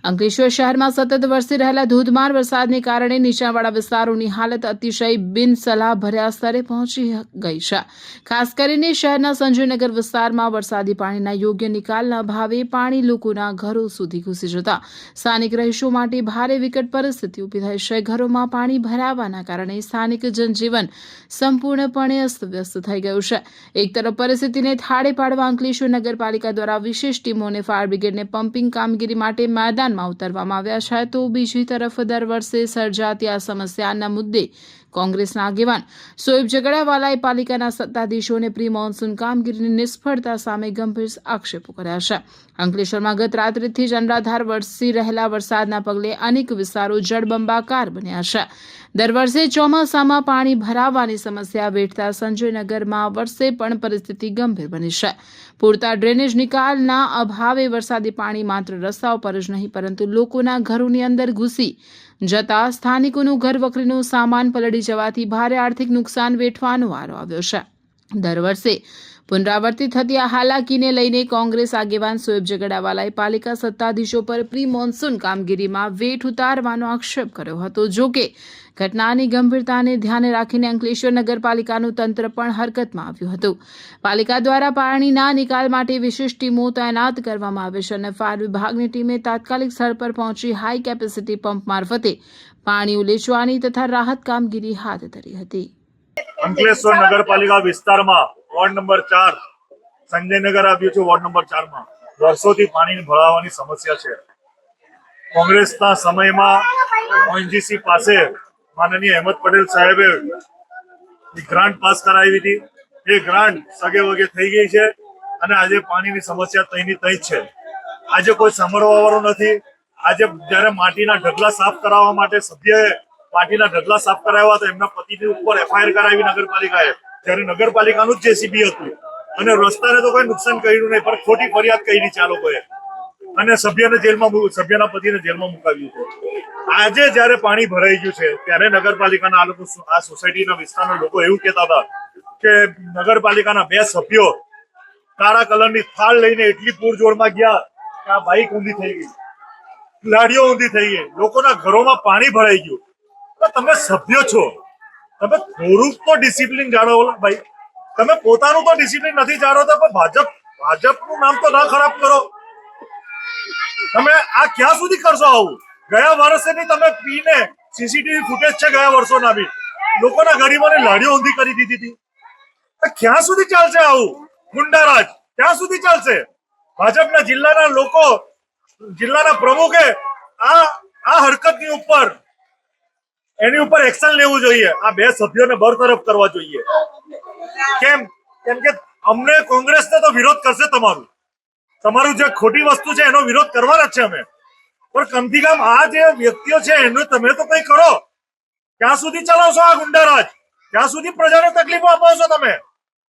અંકલેશ્વર શહેરમાં સતત વરસી રહેલા ધોધમાર વરસાદને કારણે નીચાણવાળા વિસ્તારોની હાલત અતિશય બિનસલાહભર્યા સ્તરે પહોંચી ગઈ છે। ખાસ કરીને શહેરના સંજયનગર વિસ્તારમાં વરસાદી પાણીના યોગ્ય નિકાલના અભાવે પાણી લોકોના ઘરો સુધી ઘૂસી જતા સ્થાનિક રહીશો માટે ભારે વિકટ પરિસ્થિતિ ઊભી થઈ છે। ઘરોમાં પાણી ભરાવાના કારણે સ્થાનિક જનજીવન સંપૂર્ણપણે અસ્તવ્યસ્ત થઈ ગયું છે। એક તરફ પરિસ્થિતિને થાળે પાડવા અંકલેશ્વર નગરપાલિકા દ્વારા વિશેષ ટીમો અને ફાયર બ્રિગેડને પમ્પિંગ કામગીરી માટે મેદાન ઉતારવામાં આવ્યા છે, તો બીજી તરફ દર વર્ષે સર્જાતી આ સમસ્યાના મુદ્દે કોંગ્રેસના આગેવાન શોએબ ઝઘડાવાલાએ પાલિકાના સત્તાધીશોને પ્રી મોન્સૂન કામગીરીની નિષ્ફળતા સામે ગંભીર આક્ષેપો કર્યા છે। અંકલેશ્વરમાં ગત રાત્રિથી જ અનરાધાર વરસી રહેલા વરસાદના પગલે અનેક વિસ્તારો જળબંબાકાર બન્યા છે। દર વર્ષે ચોમાસામાં પાણી ભરાવાની સમસ્યા વેઠતા સંજયનગરમાં વર્ષે પણ પરિસ્થિતિ ગંભીર બની છે। પૂરતા ડ્રેનેજ નિકાલના અભાવે વરસાદી પાણી માત્ર રસ્તાઓ પર જ નહીં પરંતુ લોકોના ઘરોની અંદર ઘૂસી જતા સ્થાનિકોનું ઘર વખરીનો સામાન પલળી જવાથી ભારે આર્થિક નુકસાન વેઠવાનો વારો આવ્યો છે। દર વર્ષે પુનરાવર્તિત થતી આ હાલાકીને લઈને કોંગ્રેસ આગેવાન શોએબ ઝઘડાવાલાએ પાલિકા સત્તાધીશો પર પ્રી મોન્સૂન કામગીરીમાં વેઠ ઉતારવાનો આક્ષેપ કર્યો હતો। જો કે ઘટનાની ગંભીરતાને ધ્યાને રાખીને અંકલેશ્વર નગરપાલિકાનું તંત્ર પણ હરકતમાં આવ્યું હતું। પાલિકા દ્વારા પાણીના નિકાલ માટે વિશેષ ટીમો તૈનાત કરવામાં આવે છે અને ફાયર વિભાગની ટીમે તાત્કાલિક સ્થળ પર પહોંચી હાઈ કેપેસિટી પંપ મારફતે પાણી ઉલેચવાની તથા રાહત કામગીરી હાથ ધરી હતી। અંકલેશ્વર નગરપાલિકા વિસ્તારમાં વોર્ડ નંબર 4 સંજયનગર આવ્યું છે। વોર્ડ નંબર 4 માં વર્ષોથી પાણી ભરાવાની સમસ્યા છે। કોંગ્રેસના સમયમાં ઓએનજીસી પાસે માનનીય અહેમદ પટેલ સાહેબે ગ્રાન્ટ પાસ કરાવી હતી। એ ગ્રાન્ટ સગે વગે થઈ ગઈ છે અને આજે પાણીની સમસ્યા તઈની તઈ જ છે। આજે કોઈ સાંભળવા વાળું નથી। આજે જ્યારે માટીના ઢગલા સાફ કરાવવા માટે સભ્યએ માટીના ઢગલા સાફ કરાવ્યા તો એમના પતિની ઉપર એફઆઈઆર કરાવી નગરપાલિકાએ, જ્યારે નગરપાલિકાનું જ જેસીબી હતું અને રસ્તાને તો કોઈ નુકસાન કર્યું નહીં પણ ખોટી ફરિયાદ કરી છે આ લોકોએ અને સભ્યના પતિને જેલમાં મુકાવ્યું છે। આજે જ્યારે પાણી ભરાઈ ગયું છે ત્યારે નગરપાલિકાના આ લોકો આ સોસાયટીના વિસ્તારના લોકો એવું કહેતા હતા કે નગરપાલિકાના 2 સભ્યો કાળા કલરની થાળ લઈને એટલી પૂરજોડમાં ગયા કે આ બાઈક ઊંધી થઈ ગઈ, લાડીઓ ઊંધી થઈ ગઈ, લોકોના ઘરોમાં પાણી ભરાઈ ગયું। તો તમે સભ્યો છો, તમે થોડુંક તો ડિસિપ્લિન જાળવો ભાઈ। તમે પોતાનું તો ડિસિપ્લિન નથી જાળવતા પણ ભાજપનું નામ તો ના ખરાબ કરો। તમે આ ક્યાં સુધી કરશો આવું? ગયા વર્ષેની તમે પીને સીસીટીવી ફૂટેજ છે ગયા વર્ષોના બી લોકોના ગરીબોને લાડીઓ ઊંધી કરી દીધી હતી। ક્યાં સુધી ચાલશે આવું ગુંડારાજ? ક્યાં સુધી ચાલશે? ભાજપના જિલ્લાના લોકો, જિલ્લાના પ્રમુખે આ હરકતની ઉપર એની ઉપર એક્શન લેવું જોઈએ। આ 2 સભ્યોને બરતરફ કરવા જોઈએ। કેમ કે અમને કોંગ્રેસને તો વિરોધ કરશે તમારું જે ખોટી વસ્તુ છે એનો વિરોધ કરવાના જ છે અમે, પણ કમથી કમ આ જે વ્યક્તિઓ છે એનું તમે તો કઈ કરો। ક્યાં સુધી ચલાવશો આ ગુંડારાજ? ક્યાં સુધી પ્રજાને તકલીફો અપાવશો તમે?